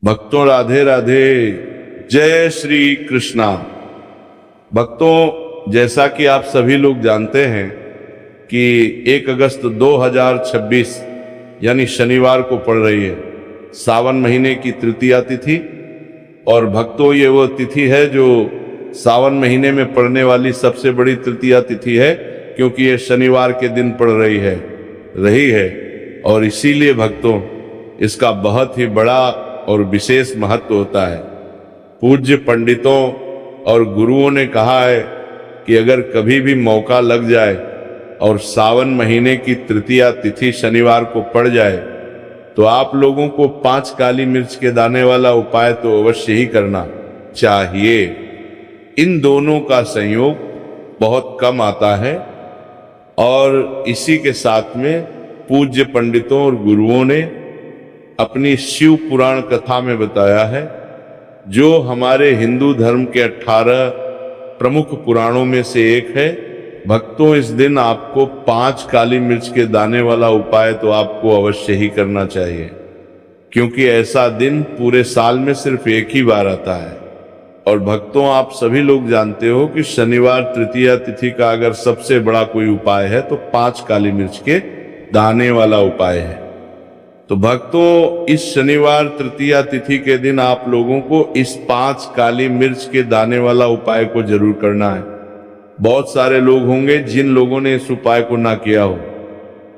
भक्तों राधे राधे, जय श्री कृष्णा। भक्तों, जैसा कि आप सभी लोग जानते हैं कि 1 अगस्त 2026 यानी शनिवार को पड़ रही है सावन महीने की तृतीया तिथि। और भक्तों, ये वो तिथि है जो सावन महीने में पड़ने वाली सबसे बड़ी तृतीया तिथि है, क्योंकि ये शनिवार के दिन पड़ रही है। और इसीलिए भक्तों, इसका बहुत ही बड़ा और विशेष महत्व होता है। पूज्य पंडितों और गुरुओं ने कहा है कि अगर कभी भी मौका लग जाए और सावन महीने की तृतीया तिथि शनिवार को पड़ जाए तो आप लोगों को 5 काली मिर्च के दाने वाला उपाय तो अवश्य ही करना चाहिए। इन दोनों का संयोग बहुत कम आता है और इसी के साथ में पूज्य पंडितों और गुरुओं ने अपनी शिव पुराण कथा में बताया है, जो हमारे हिंदू धर्म के 18 प्रमुख पुराणों में से एक है। भक्तों, इस दिन आपको 5 काली मिर्च के दाने वाला उपाय तो आपको अवश्य ही करना चाहिए, क्योंकि ऐसा दिन पूरे साल में सिर्फ एक ही बार आता है। और भक्तों, आप सभी लोग जानते हो कि शनिवार तृतीया तिथि का अगर सबसे बड़ा कोई उपाय है तो 5 काली मिर्च के दाने वाला उपाय है। तो भक्तों, इस शनिवार तृतीया तिथि के दिन आप लोगों को इस 5 काली मिर्च के दाने वाला उपाय को जरूर करना है। बहुत सारे लोग होंगे जिन लोगों ने इस उपाय को ना किया हो,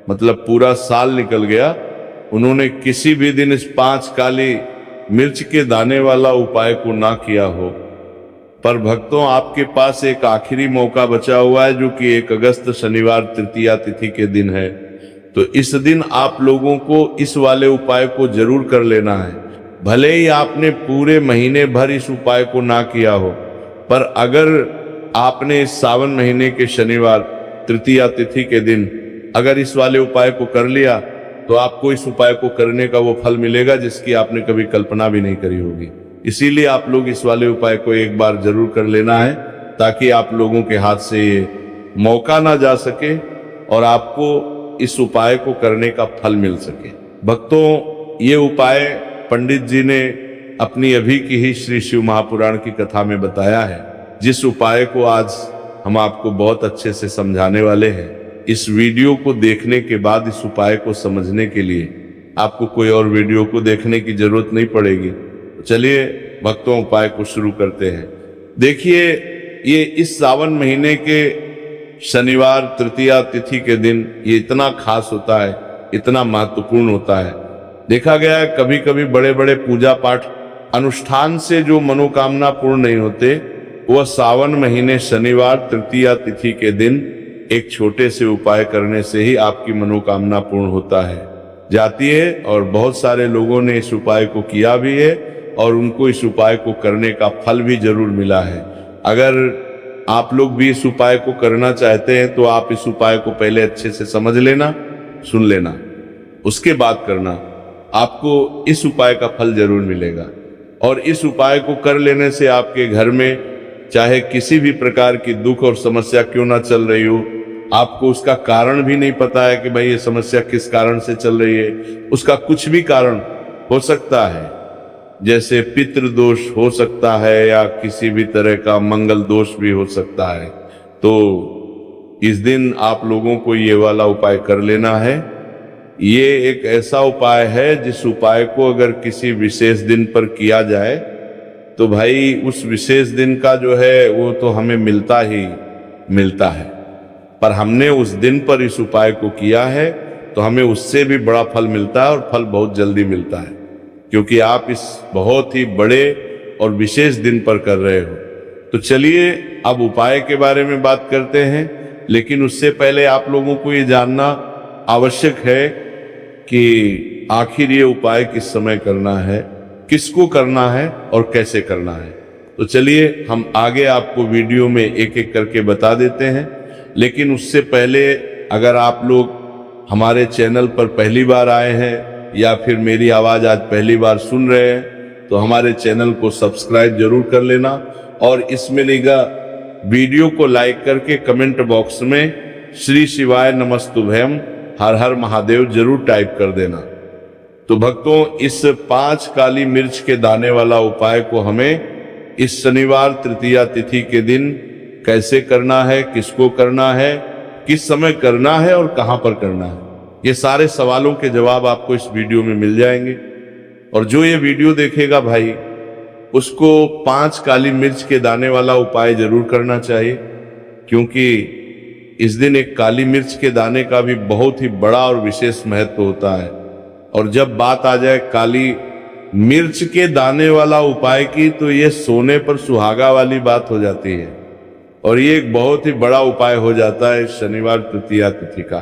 मतलब पूरा साल निकल गया, उन्होंने किसी भी दिन इस 5 काली मिर्च के दाने वाला उपाय को ना किया हो। पर भक्तों, आपके पास एक आखिरी मौका बचा हुआ है, जो कि 1 अगस्त शनिवार तृतीया तिथि के दिन है। तो इस दिन आप लोगों को इस वाले उपाय को जरूर कर लेना है। भले ही आपने पूरे महीने भर इस उपाय को ना किया हो, पर अगर आपने इस सावन महीने के शनिवार तृतीया तिथि के दिन अगर इस वाले उपाय को कर लिया तो आपको इस उपाय को करने का वो फल मिलेगा जिसकी आपने कभी कल्पना भी नहीं करी होगी। इसीलिए आप लोग इस वाले उपाय को एक बार जरूर कर लेना है, ताकि आप लोगों के हाथ से ये मौका ना जा सके और आपको इस उपाय को करने का फल मिल सके। भक्तों, ये उपाय पंडित जी ने अपनी अभी की ही श्री शिव महापुराण की कथा में बताया है, जिस उपाय को आज हम आपको बहुत अच्छे से समझाने वाले हैं। इस वीडियो को देखने के बाद इस उपाय को समझने के लिए आपको कोई और वीडियो को देखने की जरूरत नहीं पड़ेगी। तो चलिए भक्तों, उपाय को शुरू करते हैं। देखिए, ये इस सावन महीने के शनिवार तृतीया तिथि के दिन ये इतना खास होता है, इतना महत्वपूर्ण होता है। देखा गया है कभी कभी बड़े बड़े पूजा पाठ अनुष्ठान से जो मनोकामना पूर्ण नहीं होते, वह सावन महीने शनिवार तृतीया तिथि के दिन एक छोटे से उपाय करने से ही आपकी मनोकामना पूर्ण होता है जाती है। और बहुत सारे लोगों ने इस उपाय को किया भी है और उनको इस उपाय को करने का फल भी जरूर मिला है। अगर आप लोग भी इस उपाय को करना चाहते हैं तो आप इस उपाय को पहले अच्छे से समझ लेना, सुन लेना, उसके बाद करना। आपको इस उपाय का फल जरूर मिलेगा। और इस उपाय को कर लेने से आपके घर में चाहे किसी भी प्रकार की दुख और समस्या क्यों ना चल रही हो, आपको उसका कारण भी नहीं पता है कि भाई ये समस्या किस कारण से चल रही है, उसका कुछ भी कारण हो सकता है, जैसे पितृदोष हो सकता है या किसी भी तरह का मंगल दोष भी हो सकता है। तो इस दिन आप लोगों को ये वाला उपाय कर लेना है। ये एक ऐसा उपाय है जिस उपाय को अगर किसी विशेष दिन पर किया जाए तो भाई उस विशेष दिन का जो है वो तो हमें मिलता ही मिलता है। पर हमने उस दिन पर इस उपाय को किया है तो हमें उससे भी बड़ा फल मिलता है, और फल बहुत जल्दी मिलता है, क्योंकि आप इस बहुत ही बड़े और विशेष दिन पर कर रहे हो। तो चलिए अब उपाय के बारे में बात करते हैं, लेकिन उससे पहले आप लोगों को ये जानना आवश्यक है कि आखिर ये उपाय किस समय करना है, किसको करना है और कैसे करना है। तो चलिए हम आगे आपको वीडियो में एक एक करके बता देते हैं। लेकिन उससे पहले अगर आप लोग हमारे चैनल पर पहली बार आए हैं या फिर मेरी आवाज़ आज पहली बार सुन रहे हैं तो हमारे चैनल को सब्सक्राइब जरूर कर लेना, और इसमें लिखा वीडियो को लाइक करके कमेंट बॉक्स में श्री शिवाय नमस्तुभ्यम हर हर महादेव जरूर टाइप कर देना। तो भक्तों, इस 5 काली मिर्च के दाने वाला उपाय को हमें इस शनिवार तृतीया तिथि के दिन कैसे करना है, किसको करना है, किस समय करना है और कहां पर करना है, ये सारे सवालों के जवाब आपको इस वीडियो में मिल जाएंगे। और जो ये वीडियो देखेगा भाई, उसको 5 काली मिर्च के दाने वाला उपाय जरूर करना चाहिए, क्योंकि इस दिन एक काली मिर्च के दाने का भी बहुत ही बड़ा और विशेष महत्व होता है। और जब बात आ जाए काली मिर्च के दाने वाला उपाय की, तो ये सोने पर सुहागा वाली बात हो जाती है और ये एक बहुत ही बड़ा उपाय हो जाता है शनिवार तृतीया तिथि का।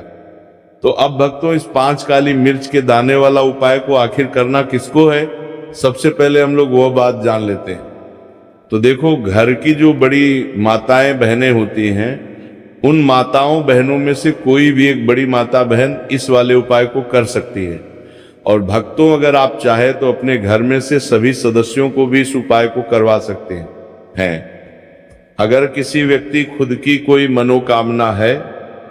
तो अब भक्तों, इस 5 काली मिर्च के दाने वाला उपाय को आखिर करना किसको है, सबसे पहले हम लोग वो बात जान लेते हैं। तो देखो, घर की जो बड़ी माताएं बहनें होती हैं, उन माताओं बहनों में से कोई भी एक बड़ी माता बहन इस वाले उपाय को कर सकती है। और भक्तों, अगर आप चाहे तो अपने घर में से सभी सदस्यों को भी इस उपाय को करवा सकते हैं। अगर किसी व्यक्ति खुद की कोई मनोकामना है,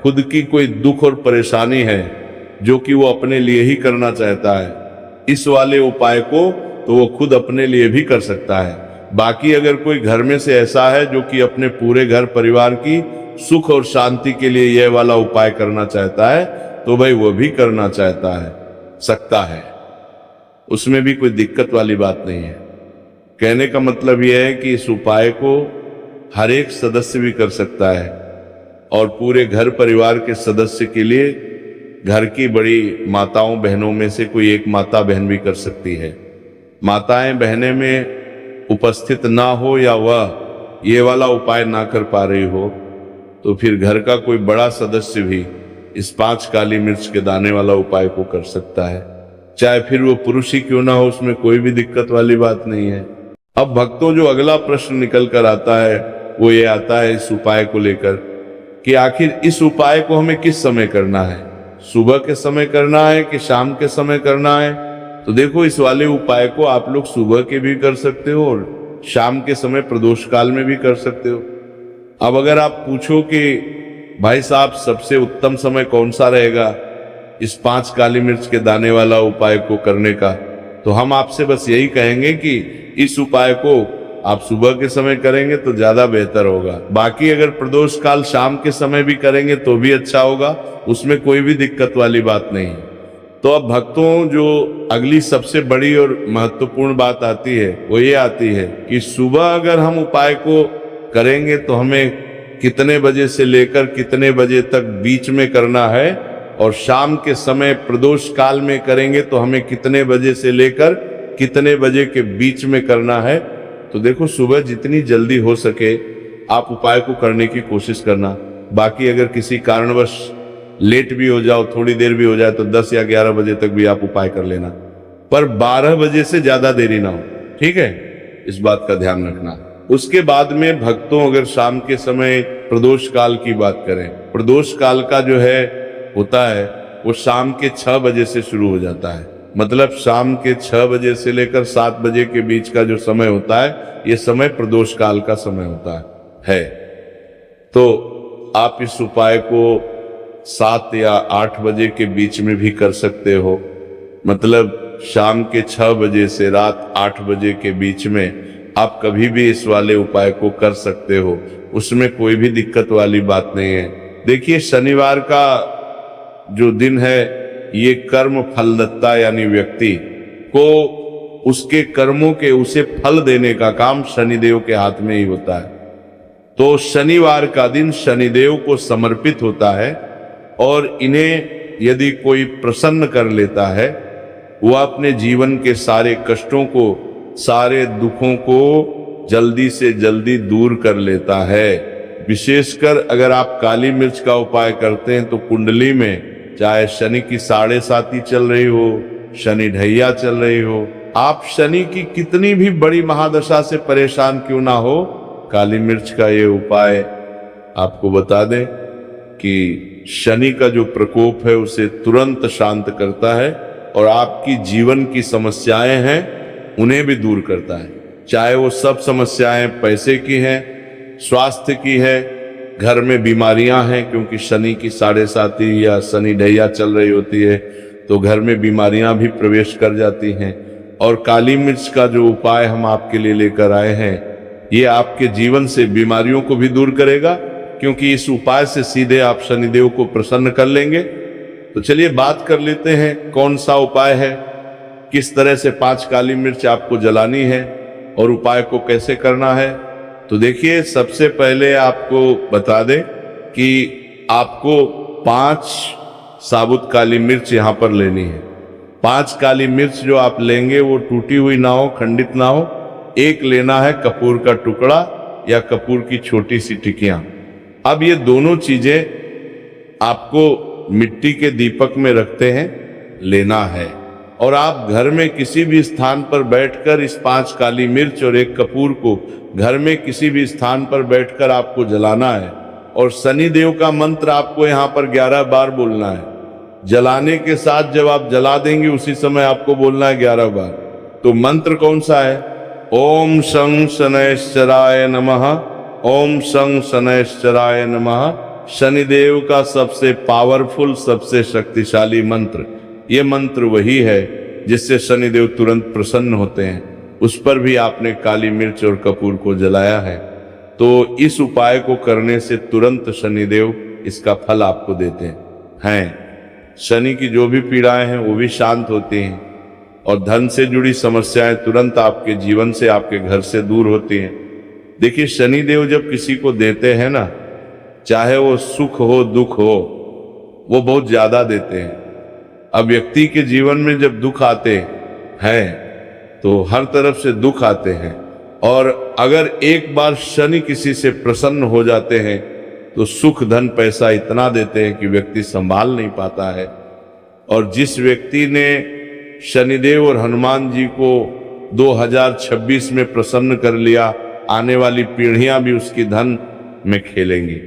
खुद की कोई दुख और परेशानी है जो कि वो अपने लिए ही करना चाहता है, इस वाले उपाय को तो वो खुद अपने लिए भी कर सकता है। बाकी अगर कोई घर में से ऐसा है जो कि अपने पूरे घर परिवार की सुख और शांति के लिए यह वाला उपाय करना चाहता है, तो भाई वो भी करना सकता है, उसमें भी कोई दिक्कत वाली बात नहीं है। कहने का मतलब यह है कि इस उपाय को हर एक सदस्य भी कर सकता है और पूरे घर परिवार के सदस्य के लिए घर की बड़ी माताओं बहनों में से कोई एक माता बहन भी कर सकती है। माताएं बहनें में उपस्थित ना हो या वह ये वाला उपाय ना कर पा रही हो, तो फिर घर का कोई बड़ा सदस्य भी इस 5 काली मिर्च के दाने वाला उपाय को कर सकता है, चाहे फिर वो पुरुष ही क्यों ना हो, उसमें कोई भी दिक्कत वाली बात नहीं है। अब भक्तों, जो अगला प्रश्न निकल कर आता है वो ये आता है इस उपाय को लेकर कि आखिर इस उपाय को हमें किस समय करना है, सुबह के समय करना है कि शाम के समय करना है। तो देखो, इस वाले उपाय को आप लोग सुबह के भी कर सकते हो और शाम के समय प्रदोष काल में भी कर सकते हो। अब अगर आप पूछो कि भाई साहब, सबसे उत्तम समय कौन सा रहेगा इस 5 काली मिर्च के दाने वाला उपाय को करने का, तो हम आपसे बस यही कहेंगे कि इस उपाय को आप सुबह के समय करेंगे तो ज्यादा बेहतर होगा। बाकी अगर प्रदोष काल शाम के समय भी करेंगे तो भी अच्छा होगा, उसमें कोई भी दिक्कत वाली बात नहीं है। तो अब भक्तों, जो अगली सबसे बड़ी और महत्वपूर्ण बात आती है वो ये आती है कि सुबह अगर हम उपाय को करेंगे तो हमें कितने बजे से लेकर कितने बजे तक बीच में करना है, और शाम के समय प्रदोष काल में करेंगे तो हमें कितने बजे से लेकर कितने बजे के बीच में करना है। तो देखो, सुबह जितनी जल्दी हो सके आप उपाय को करने की कोशिश करना। बाकी अगर किसी कारणवश लेट भी हो जाओ, थोड़ी देर भी हो जाए, तो 10 या 11 बजे तक भी आप उपाय कर लेना, पर 12 बजे से ज्यादा देरी ना हो, ठीक है, इस बात का ध्यान रखना। उसके बाद में भक्तों, अगर शाम के समय प्रदोष काल की बात करें, प्रदोष काल का जो है होता है वो शाम के 6 बजे से शुरू हो जाता है। मतलब शाम के 6 बजे से लेकर 7 बजे के बीच का जो समय होता है, ये समय प्रदोष काल का समय होता है। तो आप इस उपाय को 7 या 8 बजे के बीच में भी कर सकते हो। मतलब शाम के 6 बजे से रात 8 बजे के बीच में आप कभी भी इस वाले उपाय को कर सकते हो, उसमें कोई भी दिक्कत वाली बात नहीं है। देखिए, शनिवार का जो दिन है ये कर्म फलदत्ता, यानी व्यक्ति को उसके कर्मों के उसे फल देने का काम शनिदेव के हाथ में ही होता है। तो शनिवार का दिन शनिदेव को समर्पित होता है और इन्हें यदि कोई प्रसन्न कर लेता है, वह अपने जीवन के सारे कष्टों को, सारे दुखों को जल्दी से जल्दी दूर कर लेता है। विशेषकर अगर आप काली मिर्च का उपाय करते हैं तो कुंडली में चाहे शनि की 7.5 चल रही हो, शनि ढैया चल रही हो, आप शनि की कितनी भी बड़ी महादशा से परेशान क्यों ना हो, काली मिर्च का ये उपाय आपको बता दें कि शनि का जो प्रकोप है उसे तुरंत शांत करता है और आपकी जीवन की समस्याएं हैं उन्हें भी दूर करता है। चाहे वो सब समस्याएं पैसे की हैं, स्वास्थ्य की है, घर में बीमारियां हैं, क्योंकि शनि की 7.5 या शनि ढैया चल रही होती है, तो घर में बीमारियां भी प्रवेश कर जाती हैं। और काली मिर्च का जो उपाय हम आपके लिए लेकर आए हैं, ये आपके जीवन से बीमारियों को भी दूर करेगा, क्योंकि इस उपाय से सीधे आप शनिदेव को प्रसन्न कर लेंगे। तो चलिए बात कर लेते हैं कौन सा उपाय है, किस तरह से 5 काली मिर्च आपको जलानी है और उपाय को कैसे करना है। तो देखिए, सबसे पहले आपको बता दें कि आपको 5 साबुत काली मिर्च यहां पर लेनी है। 5 काली मिर्च जो आप लेंगे वो टूटी हुई ना हो, खंडित ना हो। एक लेना है कपूर का टुकड़ा या कपूर की छोटी सी टिकियां। अब ये दोनों चीजें आपको मिट्टी के दीपक में रखते हैं लेना है, और आप घर में किसी भी स्थान पर बैठकर इस 5 काली मिर्च और एक कपूर को घर में किसी भी स्थान पर बैठकर आपको जलाना है। और शनिदेव का मंत्र आपको यहाँ पर 11 बार बोलना है। जलाने के साथ जब आप जला देंगे उसी समय आपको बोलना है 11 बार। तो मंत्र कौन सा है? ओम शं शनैश्चराय नमः, ओम शं शनैश्चराय नमः। शनिदेव का सबसे पावरफुल, सबसे शक्तिशाली मंत्र। ये मंत्र वही है जिससे शनिदेव तुरंत प्रसन्न होते हैं। उस पर भी आपने काली मिर्च और कपूर को जलाया है, तो इस उपाय को करने से तुरंत शनिदेव इसका फल आपको देते हैं। शनि की जो भी पीड़ाएं हैं वो भी शांत होती हैं, और धन से जुड़ी समस्याएं तुरंत आपके जीवन से, आपके घर से दूर होती हैं। देखिए, शनिदेव जब किसी को देते हैं ना, चाहे वो सुख हो दुख हो, वो बहुत ज्यादा देते हैं। अब व्यक्ति के जीवन में जब दुख आते हैं तो हर तरफ से दुख आते हैं, और अगर एक बार शनि किसी से प्रसन्न हो जाते हैं तो सुख धन पैसा इतना देते हैं कि व्यक्ति संभाल नहीं पाता है। और जिस व्यक्ति ने शनिदेव और हनुमान जी को 2026 में प्रसन्न कर लिया, आने वाली पीढ़ियां भी उसकी धन में खेलेंगी।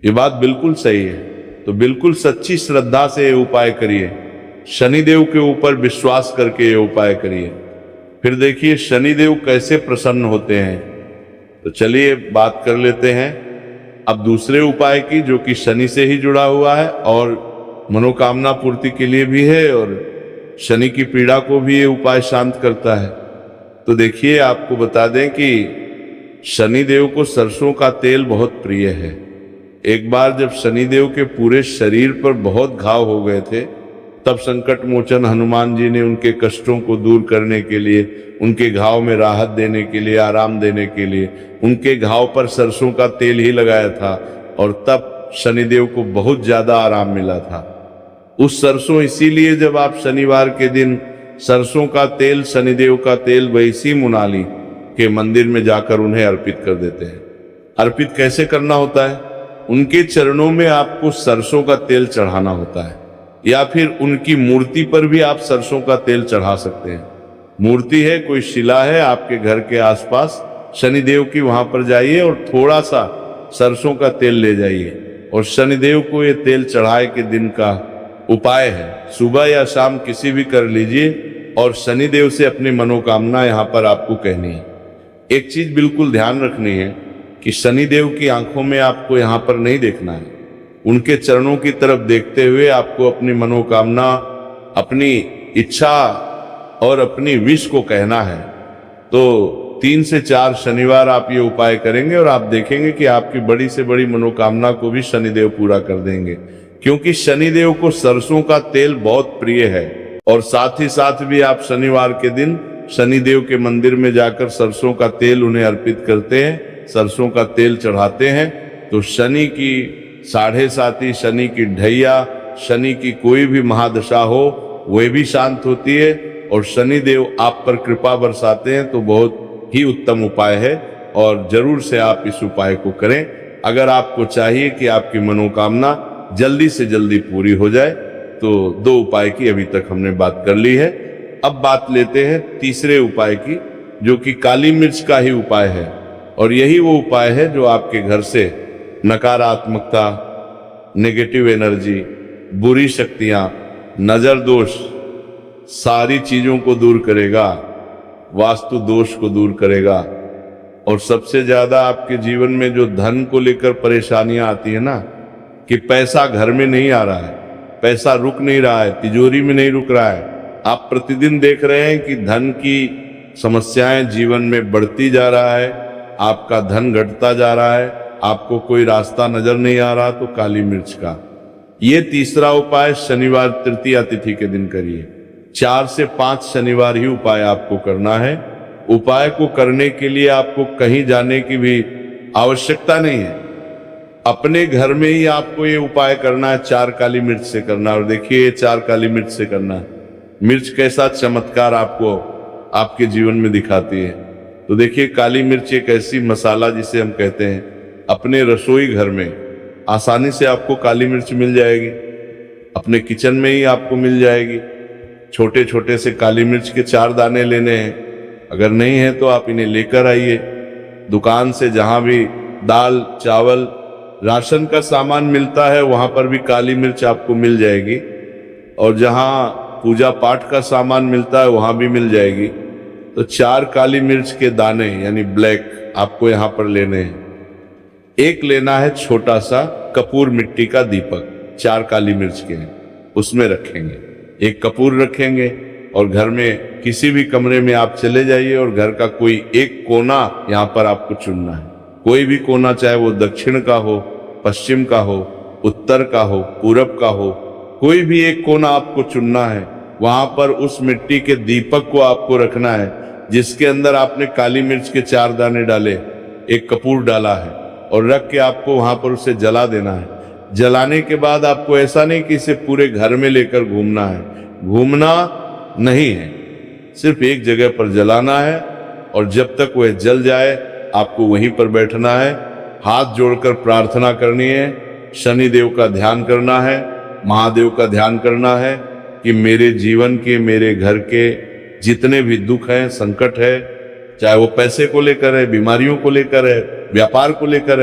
ये बात बिल्कुल सही है। तो बिल्कुल सच्ची श्रद्धा से ये उपाय करिए, शनिदेव के ऊपर विश्वास करके ये उपाय करिए। फिर देखिए शनिदेव कैसे प्रसन्न होते हैं। तो चलिए बात कर लेते हैं अब दूसरे उपाय की, जो कि शनि से ही जुड़ा हुआ है और मनोकामना पूर्ति के लिए भी है, और शनि की पीड़ा को भी ये उपाय शांत करता है। तो देखिए, आपको बता दें कि शनिदेव को सरसों का तेल बहुत प्रिय है। एक बार जब शनिदेव के पूरे शरीर पर बहुत घाव हो गए थे, तब संकट मोचन हनुमान जी ने उनके कष्टों को दूर करने के लिए, उनके घाव में राहत देने के लिए, आराम देने के लिए उनके घाव पर सरसों का तेल ही लगाया था, और तब शनिदेव को बहुत ज्यादा आराम मिला था। उस सरसों इसीलिए जब आप शनिवार के दिन सरसों का तेल, शनिदेव का तेल वैसी मुनाली के मंदिर में जाकर उन्हें अर्पित कर देते हैं। अर्पित कैसे करना होता है? उनके चरणों में आपको सरसों का तेल चढ़ाना होता है, या फिर उनकी मूर्ति पर भी आप सरसों का तेल चढ़ा सकते हैं। मूर्ति है, कोई शिला है आपके घर के आसपास शनिदेव की, वहां पर जाइए और थोड़ा सा सरसों का तेल ले जाइए, और शनिदेव को ये तेल चढ़ाए के दिन का उपाय है। सुबह या शाम किसी भी कर लीजिए, और शनिदेव से अपनी मनोकामना यहाँ पर आपको कहनी है। एक चीज बिल्कुल ध्यान रखनी है कि शनिदेव की आंखों में आपको यहाँ पर नहीं देखना है, उनके चरणों की तरफ देखते हुए आपको अपनी मनोकामना, अपनी इच्छा और अपनी विश को कहना है। तो 3 से 4 शनिवार आप ये उपाय करेंगे और आप देखेंगे कि आपकी बड़ी से बड़ी मनोकामना को भी शनिदेव पूरा कर देंगे, क्योंकि शनिदेव को सरसों का तेल बहुत प्रिय है। और साथ ही साथ भी आप शनिवार के दिन शनिदेव के मंदिर में जाकर सरसों का तेल उन्हें अर्पित करते हैं, सरसों का तेल चढ़ाते हैं, तो शनि की 7.5, शनि की ढैया, शनि की कोई भी महादशा हो वह भी शांत होती है, और शनिदेव आप पर कृपा बरसाते हैं। तो बहुत ही उत्तम उपाय है, और जरूर से आप इस उपाय को करें। अगर आपको चाहिए कि आपकी मनोकामना जल्दी से जल्दी पूरी हो जाए, तो 2 उपाय की अभी तक हमने बात कर ली है। अब बात लेते हैं तीसरे उपाय की, जो कि काली मिर्च का ही उपाय है, और यही वो उपाय है जो आपके घर से नकारात्मकता, नेगेटिव एनर्जी, बुरी शक्तियां, नजर दोष, सारी चीजों को दूर करेगा, वास्तु दोष को दूर करेगा। और सबसे ज्यादा आपके जीवन में जो धन को लेकर परेशानियां आती है ना, कि पैसा घर में नहीं आ रहा है, पैसा रुक नहीं रहा है, तिजोरी में नहीं रुक रहा है। आप प्रतिदिन देख रहे हैं कि धन की समस्याएं जीवन में बढ़ती जा रहा है, आपका धन घटता जा रहा है, आपको कोई रास्ता नजर नहीं आ रहा, तो काली मिर्च का ये तीसरा उपाय शनिवार तृतीया तिथि के दिन करिए। 4 से 5 शनिवार ही उपाय आपको करना है। उपाय को करने के लिए आपको कहीं जाने की भी आवश्यकता नहीं है, अपने घर में ही आपको ये उपाय करना है। 4 काली मिर्च से करना है। और देखिए ये 4 काली मिर्च से करना है। मिर्च कैसा चमत्कार आपको आपके जीवन में दिखाती है। तो देखिए काली मिर्च एक ऐसी मसाला जिसे हम कहते हैं, अपने रसोई घर में आसानी से आपको काली मिर्च मिल जाएगी, अपने किचन में ही आपको मिल जाएगी। छोटे छोटे से काली मिर्च के 4 दाने लेने हैं, अगर नहीं है तो आप इन्हें लेकर आइए दुकान से। जहां भी दाल चावल राशन का सामान मिलता है वहां पर भी काली मिर्च आपको मिल जाएगी, और जहां पूजा पाठ का सामान मिलता है वहां भी मिल जाएगी। तो 4 काली मिर्च के दाने यानी ब्लैक आपको यहां पर लेने हैं। एक लेना है छोटा सा कपूर मिट्टी का दीपक, 4 काली मिर्च के हैं, उसमें रखेंगे। एक कपूर रखेंगे और घर में किसी भी कमरे में आप चले जाइए और घर का कोई एक कोना यहाँ पर आपको चुनना है। कोई भी कोना, चाहे वो दक्षिण का हो, पश्चिम का हो, उत्तर का हो, पूरब का हो, कोई भी एक कोना आपको चुनना है। वहां पर उस मिट्टी के दीपक को आपको रखना है जिसके अंदर आपने काली मिर्च के 4 दाने डाले, एक कपूर डाला है, और रख के आपको वहां पर उसे जला देना है। जलाने के बाद आपको ऐसा नहीं कि इसे पूरे घर में लेकर घूमना है, घूमना नहीं है, सिर्फ एक जगह पर जलाना है। और जब तक वह जल जाए आपको वहीं पर बैठना है, हाथ जोड़कर प्रार्थना करनी है, शनिदेव का ध्यान करना है, महादेव का ध्यान करना है कि मेरे जीवन के, मेरे घर के जितने भी दुख हैं, संकट है, चाहे वो पैसे को लेकर है, बीमारियों को लेकर है, व्यापार को लेकर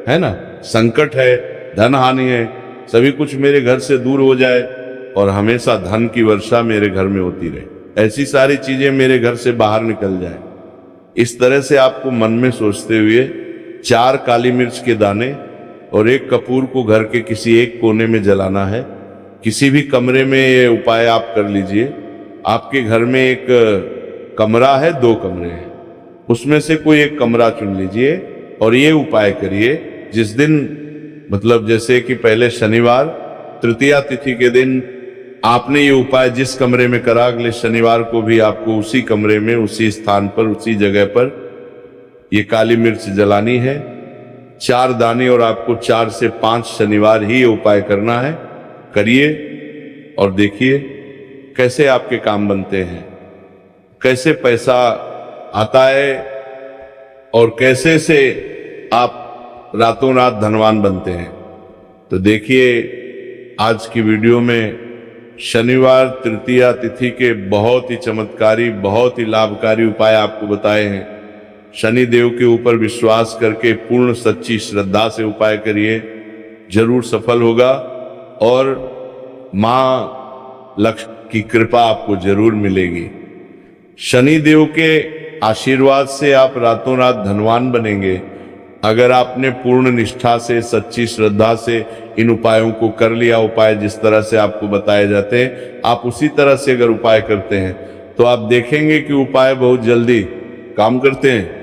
है ना, संकट है, धन हानि है, सभी कुछ मेरे घर से दूर हो जाए और हमेशा धन की वर्षा मेरे घर में होती रहे। ऐसी सारी चीजें मेरे घर से बाहर निकल जाए। इस तरह से आपको मन में सोचते हुए 4 काली मिर्च के दाने और एक कपूर को घर के किसी एक कोने में जलाना है। किसी भी कमरे में ये उपाय आप कर लीजिए। आपके घर में एक कमरा है, 2 कमरे हैं, उसमें से कोई एक कमरा चुन लीजिए और ये उपाय करिए। जिस दिन, मतलब जैसे कि पहले शनिवार तृतीया तिथि के दिन आपने ये उपाय जिस कमरे में करा, अगले शनिवार को भी आपको उसी कमरे में, उसी स्थान पर, उसी जगह पर ये काली मिर्च जलानी है, 4 दाने, और आपको 4 से 5 शनिवार ही ये उपाय करना है। करिए और देखिए कैसे आपके काम बनते हैं, कैसे पैसा आता है और कैसे से आप रातों रात धनवान बनते हैं। तो देखिए आज की वीडियो में शनिवार तृतीया तिथि के बहुत ही चमत्कारी, बहुत ही लाभकारी उपाय आपको बताए हैं। शनि देव के ऊपर विश्वास करके पूर्ण सच्ची श्रद्धा से उपाय करिए, जरूर सफल होगा और मां लक्ष्मी की कृपा आपको जरूर मिलेगी। शनि देव के आशीर्वाद से आप रातों रात धनवान बनेंगे। अगर आपने पूर्ण निष्ठा से, सच्ची श्रद्धा से इन उपायों को कर लिया, उपाय जिस तरह से आपको बताए जाते हैं, आप उसी तरह से अगर उपाय करते हैं तो आप देखेंगे कि उपाय बहुत जल्दी काम करते हैं।